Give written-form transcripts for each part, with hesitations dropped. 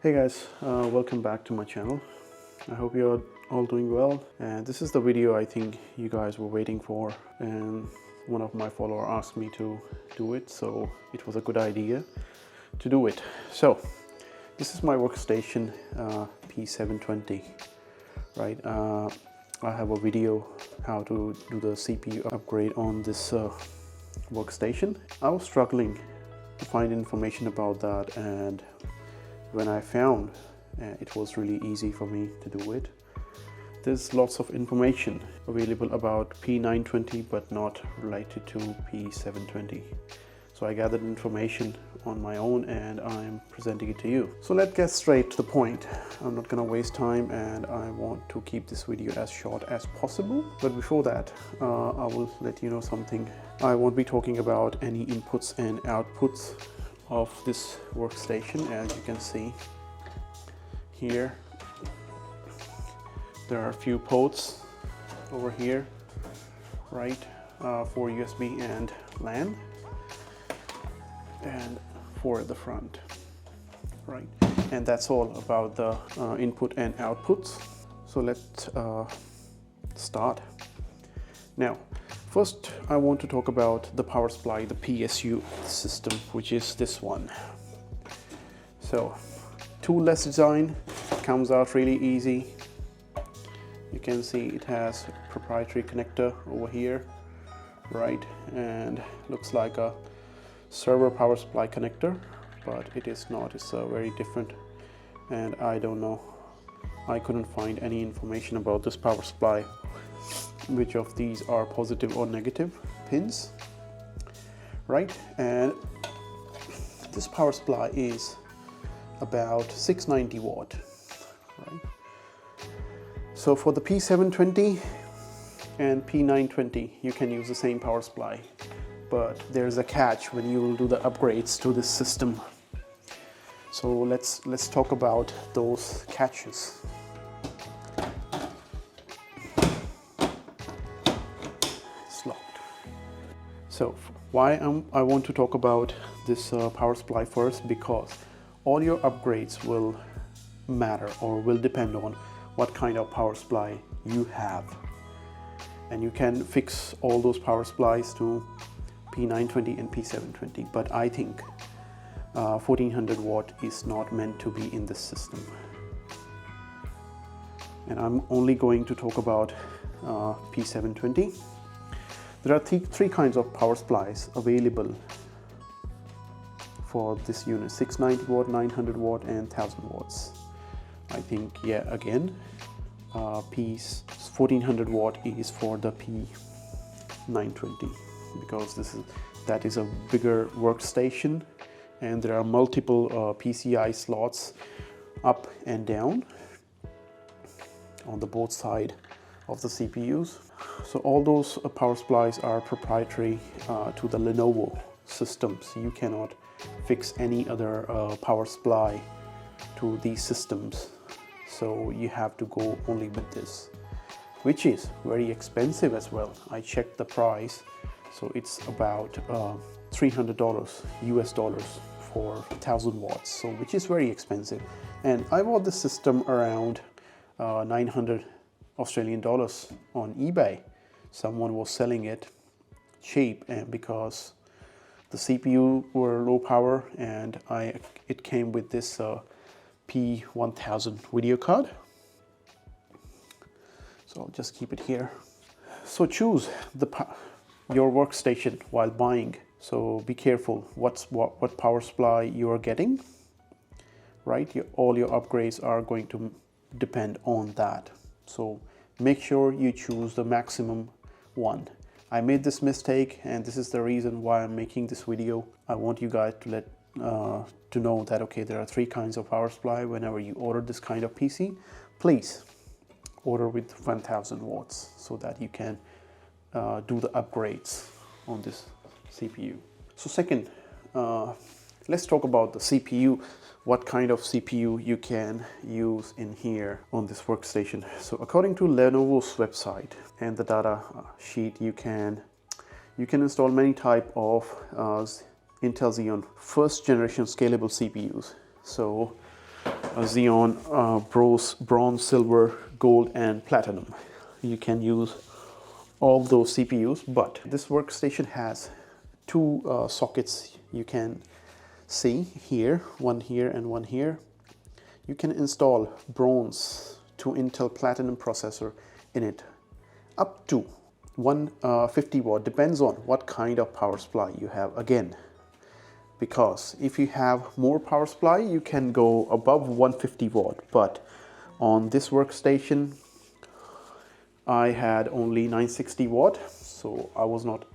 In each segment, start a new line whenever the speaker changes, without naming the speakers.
Hey guys, welcome back to my channel. I hope you're all doing well, and this is the video I think you guys were waiting for, and one of my followers asked me to do it, so it was a good idea to do it. So this is my workstation P720, right? I have a video how to do the CPU upgrade on this workstation. I was struggling to find information about that, and when I found it was really easy for me to do it. There's lots of information available about P920 but not related to P720. So I gathered information on my own and I'm presenting it to you. So let's get straight to the point. I'm not gonna waste time and I want to keep this video as short as possible. But before that, I will let you know something. I won't be talking about any inputs and outputs of this workstation. As you can see here, there are a few ports over here, right, for USB and LAN, and for the front, right, and that's all about the input and outputs. So let's start. Now first I want to talk about the power supply, the PSU system, which is this one. So toolless design, comes out really easy. You can see it has a proprietary connector over here, right, and looks like a server power supply connector, but it is not. It's very different, and I don't know, I couldn't find any information about this power supply, which of these are positive or negative pins, right? And this power supply is about 690 watt, right? So for the P720 and P920 you can use the same power supply, but there's a catch when you will do the upgrades to this system. So let's talk about those catches. So why I want to talk about this power supply first, because all your upgrades will matter or will depend on what kind of power supply you have. And you can fix all those power supplies to P920 and P720, but I think 1400 watt is not meant to be in this system. And I'm only going to talk about P720. There are three kinds of power supplies available for this unit: 690 watt, 900 watt and 1000 watts. I think, yeah, again, P1400 watt is for the P920, because that is a bigger workstation and there are multiple PCI slots up and down on the both side of the CPUs. So all those power supplies are proprietary to the Lenovo systems. You cannot fix any other power supply to these systems. So you have to go only with this, which is very expensive as well. I checked the price, so it's about $300 US dollars for 1000 watts, so which is very expensive. And I bought this system around 900 Australian dollars on eBay. Someone was selling it cheap, and because the CPU were low power, and it came with this P1000 video card. So I'll just keep it here. So choose your workstation while buying. So be careful what power supply you are getting, right? All your upgrades are going to depend on that. So make sure you choose the maximum one. I made this mistake, and this is the reason why I'm making this video. I want you guys to know that, okay, there are three kinds of power supply. Whenever you order this kind of PC, please order with 1000 watts so that you can do the upgrades on this CPU. So second, let's talk about the CPU. What kind of CPU you can use in here on this workstation. So according to Lenovo's website and the data sheet, you can install many type of Intel Xeon first generation scalable CPUs. So Xeon, bronze, silver, gold, and platinum. You can use all those CPUs, but this workstation has two sockets. You can see here, one here and one here. You can install bronze to Intel Platinum processor in it, up to 150 watt, depends on what kind of power supply you have again. Because if you have more power supply, you can go above 150 watt, but on this workstation I had only 960 watt, so I was not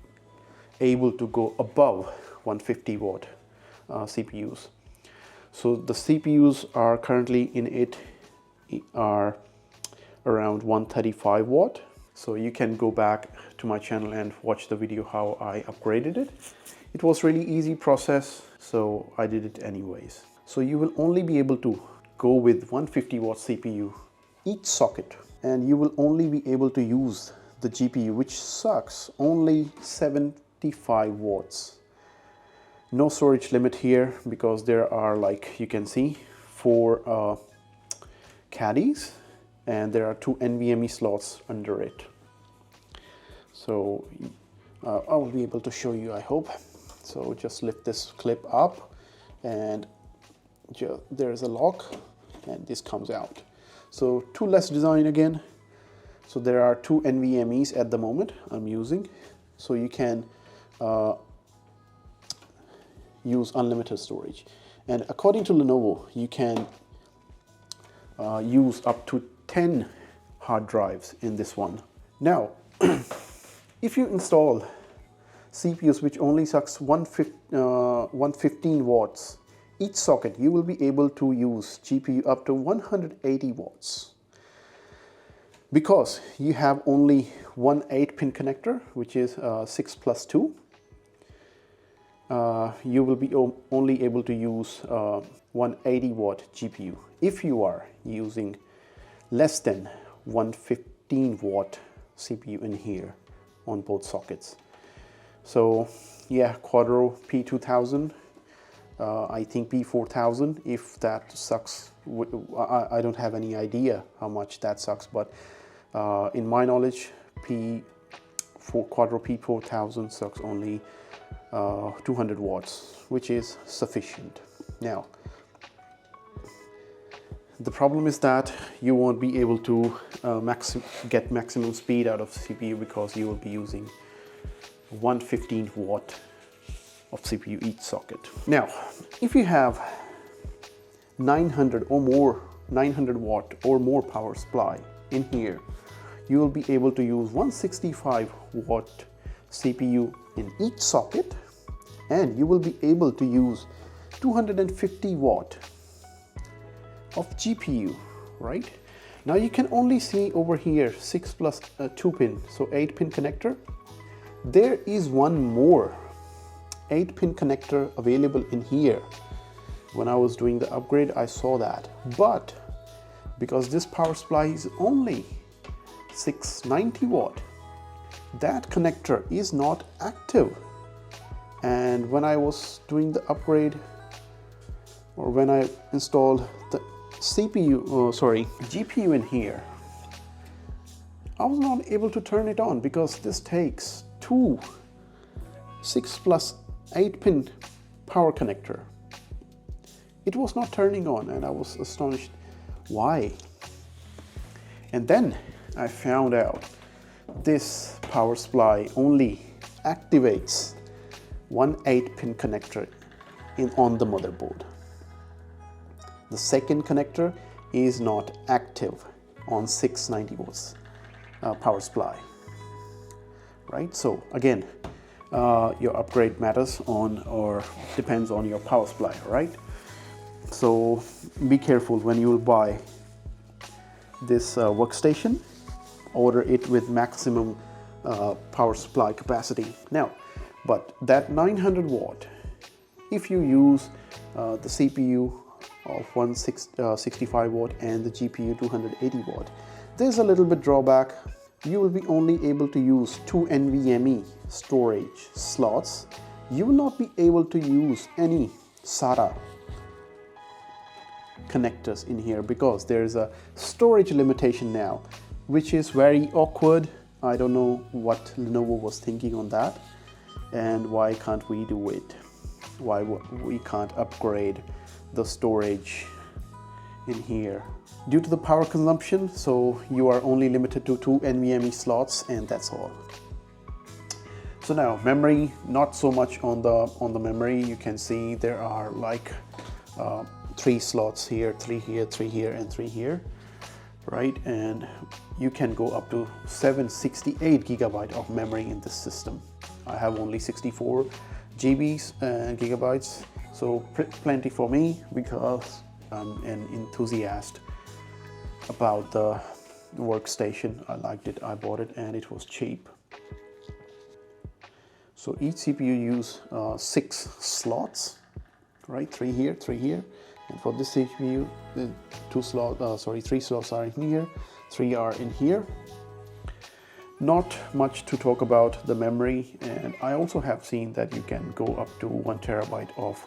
able to go above 150 watt CPUs. So the CPUs are currently in it are around 135 watt. So you can go back to my channel and watch the video how I upgraded it. It was really easy process, so I did it anyways. So you will only be able to go with 150 watt CPU each socket, and you will only be able to use the GPU, which sucks only 75 watts. No storage limit here because there are, like you can see, 4 caddies, and there are 2 NVMe slots under it. So I will be able to show you, I hope. So just lift this clip up, and there's a lock, and this comes out. So toolless design again. So there are 2 NVMe's at the moment I'm using. So you can use unlimited storage. And according to Lenovo, you can use up to 10 hard drives in this one. Now, if you install CPUs which only sucks 115 watts each socket, you will be able to use GPU up to 180 watts. Because you have only one 8-pin connector, which is 6+2, you will be only able to use 180 watt GPU. If you are using less than 115 watt CPU in here on both sockets. So yeah, Quadro P2000, I think P4000, if that sucks, I don't have any idea how much that sucks, but in my knowledge, Quadro P4000 sucks only 200 watts, which is sufficient. Now, the problem is that you won't be able to get maximum speed out of CPU because you will be using 115 watt of CPU each socket. Now, if you have 900 watt or more power supply in here, you will be able to use 165 watt CPU in each socket, and you will be able to use 250 watt of GPU, right? Now you can only see over here 6+2 pin, so 8-pin connector. There is one more 8-pin connector available in here. When I was doing the upgrade, I saw that, but because this power supply is only 690 watt, that connector is not active. And when I was doing the upgrade, or when I installed the GPU in here, I was not able to turn it on because this takes two 6+8-pin power connector. It was not turning on, and I was astonished why. And then I found out this power supply only activates one 8-pin connector on the motherboard. The second connector is not active on 690 watts power supply, right? So again, your upgrade matters on, or depends on your power supply, right? So be careful when you will buy this workstation. Order it with maximum power supply capacity. Now, but that 900 watt, if you use the CPU of 165 watt and the GPU 280 watt, there's a little bit drawback. You will be only able to use 2 NVMe storage slots. You will not be able to use any SATA connectors in here because there is a storage limitation now, which is very awkward. I don't know what Lenovo was thinking on that, and why can't we do it? Why we can't upgrade the storage in here? Due to the power consumption, so you are only limited to 2 NVMe slots, and that's all. So now memory, not so much on the memory. You can see there are like 3 slots here, 3 here, 3 here, and 3 here, right? And you can go up to 768 gigabyte of memory in this system. I have only 64 GBs and gigabytes, so plenty for me because I'm an enthusiast about the workstation. I liked it, I bought it, and it was cheap. So each CPU use 6 slots, right? 3 here, 3 here. And for this CPU, the 3 slots are in here, 3 are in here. Not much to talk about the memory, and I also have seen that you can go up to 1 terabyte of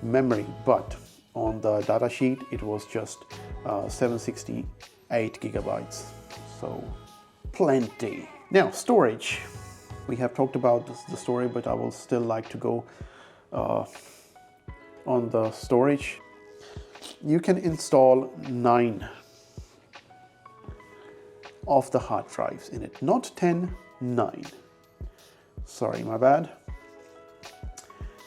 memory, but on the data sheet it was just 768 gigabytes, so plenty. Now storage. We have talked about the storage, but I will still like to go on the storage. You can install 9 of the hard drives in it, not 10, 9. Sorry, my bad.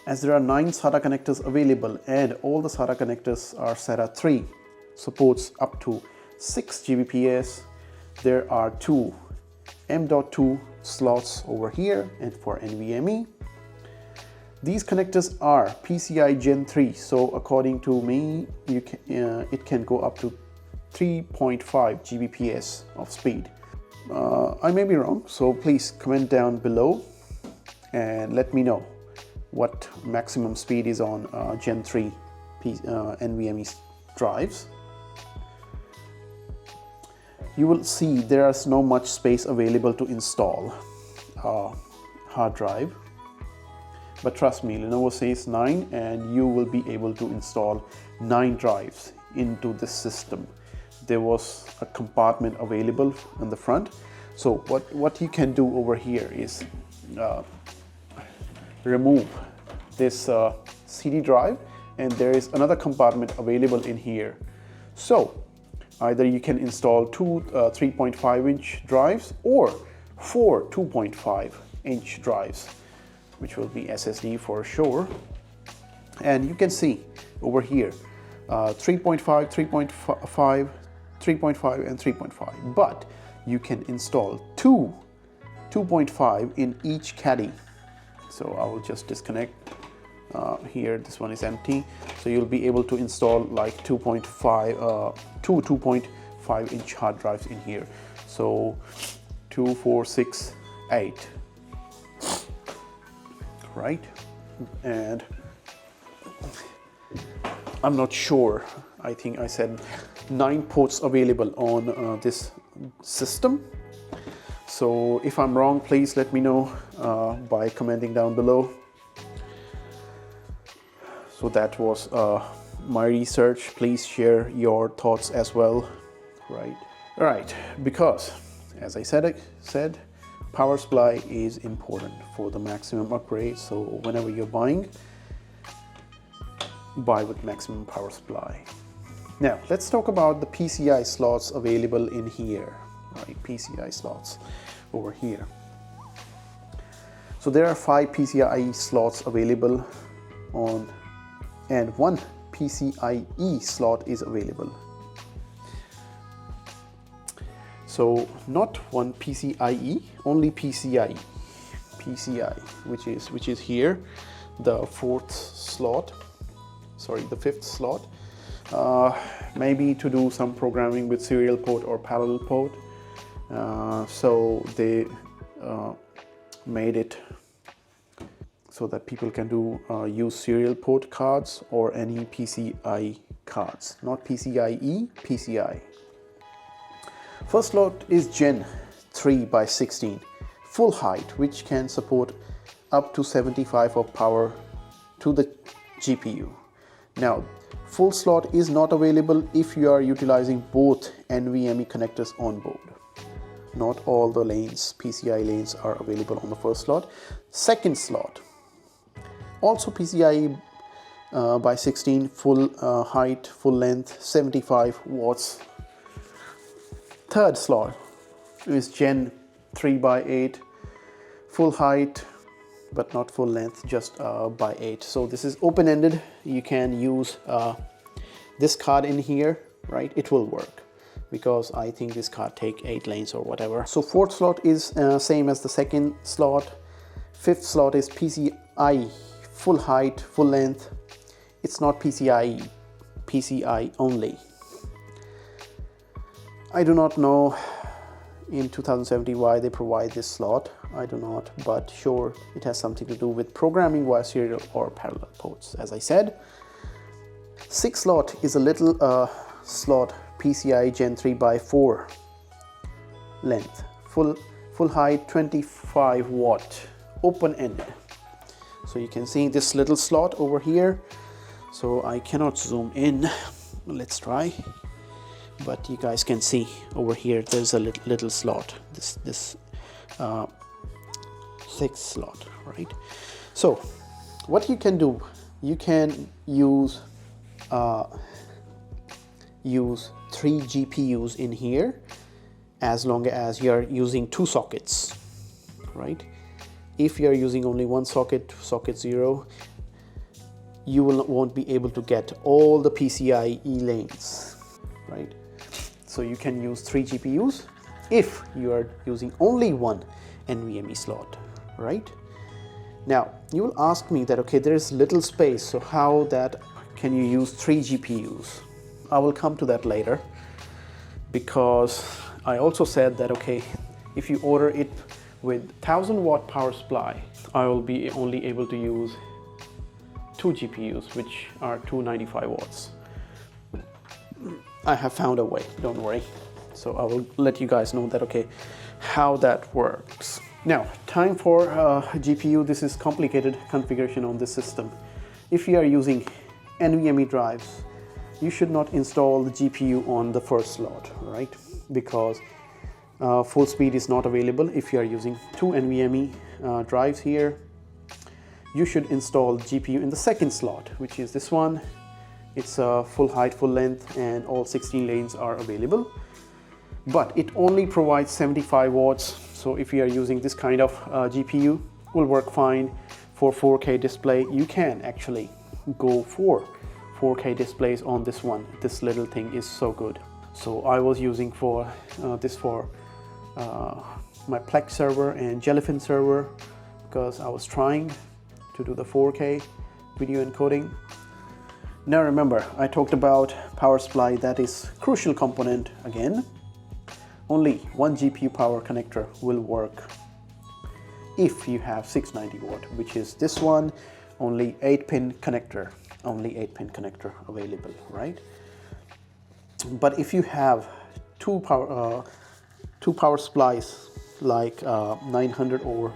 As there are 9 SATA connectors available and all the SATA connectors are SATA 3, supports up to 6 Gbps, there are 2 M.2 slots over here and for NVMe. These connectors are PCI Gen 3, so according to me, it can go up to 3.5 Gbps of speed. I may be wrong, so please comment down below and let me know what maximum speed is on Gen 3 NVMe drives. You will see there is no much space available to install a hard drive, but trust me, Lenovo says 9 and you will be able to install 9 drives into this system. There was a compartment available in the front, so what you can do over here is remove this CD drive, and there is another compartment available in here. So either you can install 2 3.5-inch drives or 4 2.5-inch drives, which will be SSD for sure. And you can see over here 3.5, 3.5, 3.5 and 3.5, but you can install 2 2.5 in each caddy. So I will just disconnect here. This one is empty, so you'll be able to install like 2.5 2.5-inch hard drives in here. So 2, 4, 6, 8, right? And I'm not sure, I think I said 9 ports available on this system. So if I'm wrong, please let me know by commenting down below. So that was my research. Please share your thoughts as well, right? All right, because as I said, power supply is important for the maximum upgrade. So whenever you're buying, buy with maximum power supply. Now let's talk about the PCI slots available in here, right? PCI slots over here. So there are 5 PCIe slots available on, and 1 PCIe slot is available. So not 1 PCIe, only PCIe, which is here, the 4th slot. Sorry, the 5th slot. Maybe to do some programming with serial port or parallel port. So they made it so that people can use serial port cards or any PCI cards, not PCIe, PCI. First slot is Gen 3 by 16, full height, which can support up to 75 of power to the GPU. Now, Full slot is not available if you are utilizing both NVMe connectors on board. Not all the lanes, PCIe lanes, are available on the first slot. Second slot, also PCIe by 16, full height, full length, 75 watts. Third slot is Gen 3 by 8, full height but not full length, just by 8. So this is open-ended. You can use this card in here, right? It will work because I think this card take 8 lanes or whatever. So fourth slot is same as the second slot. Fifth slot is PCIe, full height, full length. It's not PCIe, PCI only. I do not know in 2017 why they provide this slot. I do not, but sure, it has something to do with programming via serial or parallel ports, as I said. Sixth slot is a little slot, PCIe Gen 3 by 4 length, full height, 25 watt, open-ended. So you can see this little slot over here. So I cannot zoom in. Let's try. But you guys can see over here there's a little slot, this sixth slot, right? So what you can do, you can use 3 GPUs in here as long as you're using 2 sockets, right? If you're using only one socket, socket 0, you won't be able to get all the PCIe lanes, right? So you can use 3 GPUs if you are using only one NVMe slot, right? Now you will ask me that, okay, there is little space, so how that can you use 3 GPUs? I will come to that later, because I also said that, okay, if you order it with 1000 watt power supply, I will be only able to use 2 GPUs, which are 295 watts. I have found a way, don't worry. So I will let you guys know that, okay, how that works. Now, time for GPU. This is complicated configuration on this system. If you are using NVMe drives, you should not install the GPU on the first slot, right? Because full speed is not available. If you are using 2 NVMe drives here, you should install GPU in the second slot, which is this one. It's full height, full length, and all 16 lanes are available. But it only provides 75 watts. So if you are using this kind of GPU, will work fine for 4K display. You can actually go for 4K displays on this one. This little thing is so good. So I was using for this for my Plex server and Jellyfin server, because I was trying to do the 4K video encoding. Now remember, I talked about power supply. That is crucial component again. Only one GPU power connector will work if you have 690 watt, which is this one. Only 8-pin connector, only 8-pin connector available, right? But if you have two power supplies like 900 or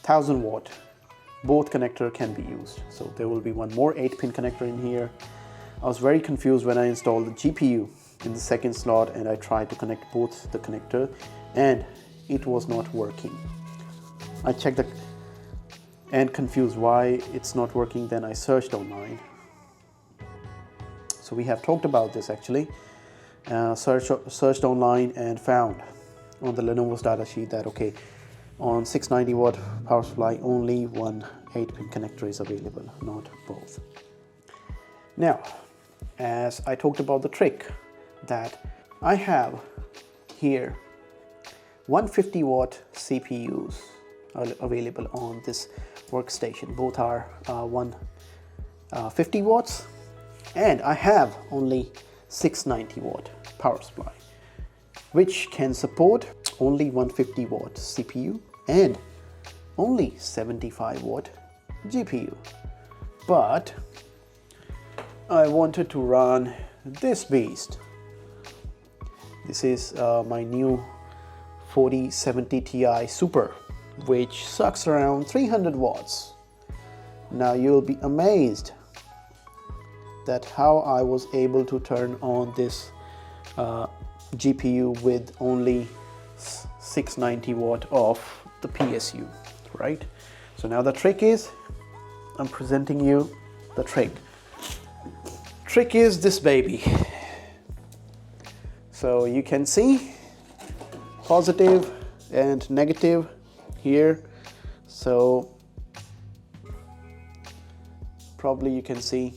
1000 watt, both connector can be used. So there will be one more 8-pin connector in here. I was very confused when I installed the GPU in the second slot and I tried to connect both the connector and it was not working. I checked and confused why it's not working. Then I searched online. So we have talked about this actually. Searched online and found on the Lenovo's data sheet that, okay, on 690 watt power supply, only one 8-pin connector is available, not both. Now, as I talked about the trick, that I have here 150 watt CPUs available on this workstation. Both are 150 watts, and I have only 690 watt power supply, which can support only 150 watt CPU and only 75 watt GPU. But I wanted to run this beast. This is my new 4070 Ti Super, which sucks around 300 watts. Now you'll be amazed that how I was able to turn on this GPU with only 690 watt of the PSU, right? So now the trick is, I'm presenting you the trick. Trick is this baby. So you can see positive and negative here. So probably you can see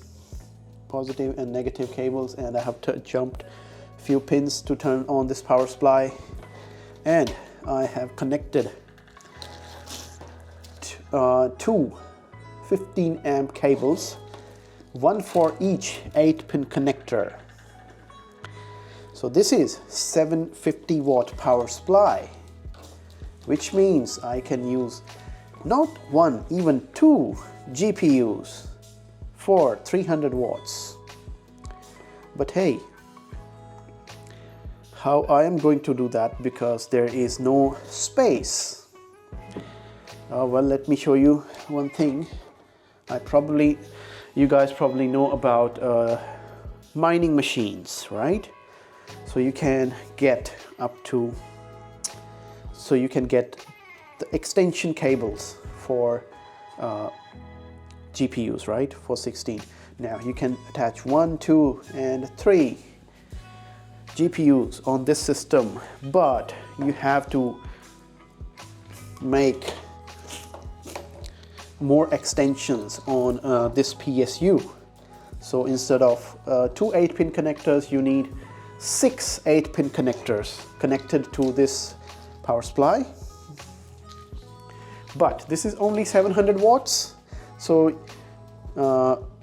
positive and negative cables, and I have jumped a few pins to turn on this power supply, and I have connected two 15 amp cables, one for each 8-pin connector. So this is 750 watt power supply, which means I can use not one, even two GPUs for 300 watts. But hey, how I am going to do that, because there is no space. Well, let me show you one thing. You guys probably know about mining machines, right? So you can get the extension cables for GPUs, right? For 16. Now you can attach 1, 2, and 3 GPUs on this system, but you have to make more extensions on this PSU. So instead of 2 8-pin connectors, you need 6 8-pin connectors connected to this power supply. But this is only 700 watts, so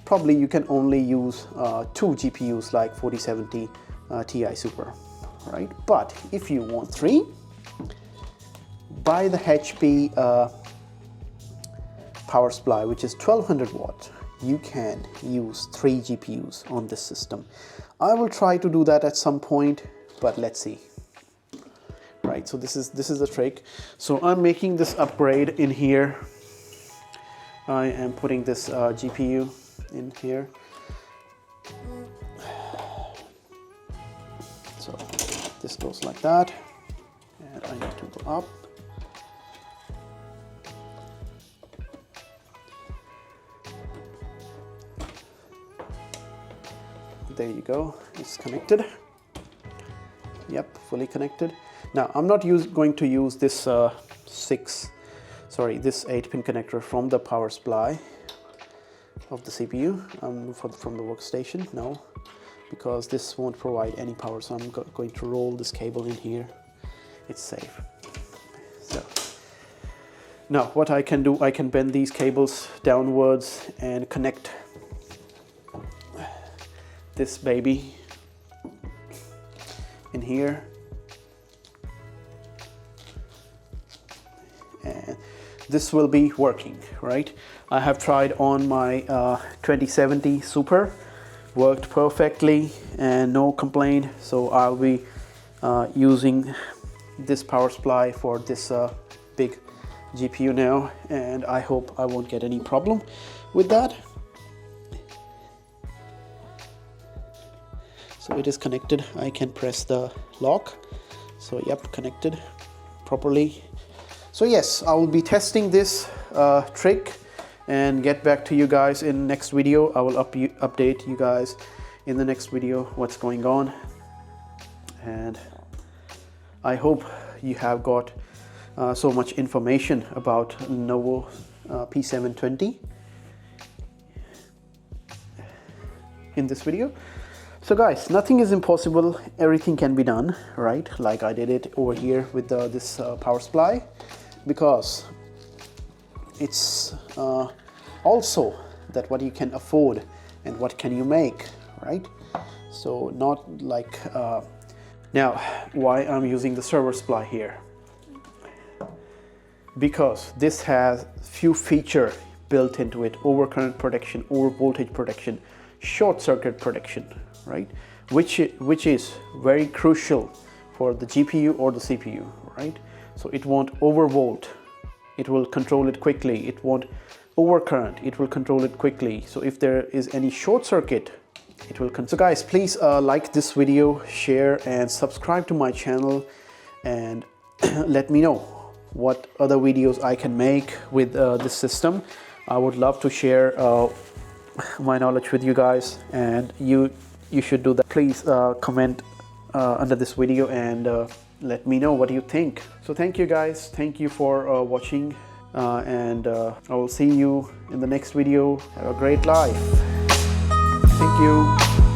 probably you can only use 2 GPUs like 4070 Ti Super, right? But if you want 3, buy the HP power supply, which is 1200 watt. You can use 3 GPUs on this system. I will try to do that at some point, but let's see. Right, so this is the trick. So I'm making this upgrade in here. I am putting this GPU in here. So this goes like that, and I need to go up. There you go, it's connected. Yep, fully connected. Now I'm not going to use this this 8-pin connector from the power supply of the CPU from the workstation. No, because this won't provide any power, so I'm going to roll this cable in here. It's safe. So now what I can do, I can bend these cables downwards and connect this baby in here, and this will be working, right? I have tried on my 2070 Super, worked perfectly and no complaint. So I'll be using this power supply for this big GPU now, and I hope I won't get any problem with that. So it is connected. I can press the lock. So yep, connected properly. So yes, I will be testing this trick and get back to you guys in next video. I will update you guys in the next video what's going on, and I hope you have got so much information about Lenovo P720 in this video. So guys, nothing is impossible, everything can be done, right? Like I did it over here with this power supply, because it's also that what you can afford and what can you make, right? So not like now why I'm using the server supply here, because this has few features built into it: overcurrent protection, over voltage protection, short circuit protection, right? Which is very crucial for the GPU or the CPU, right? So it won't overvolt, it will control it quickly. It won't overcurrent, it will control it quickly. So if there is any short circuit it will continue. So guys, please like this video, share and subscribe to my channel, and let me know what other videos I can make with this system. I would love to share my knowledge with you guys, and you should do that. Please comment under this video and let me know what you think. So thank you guys, thank you for watching, and I will see you in the next video. Have a great life. Thank you.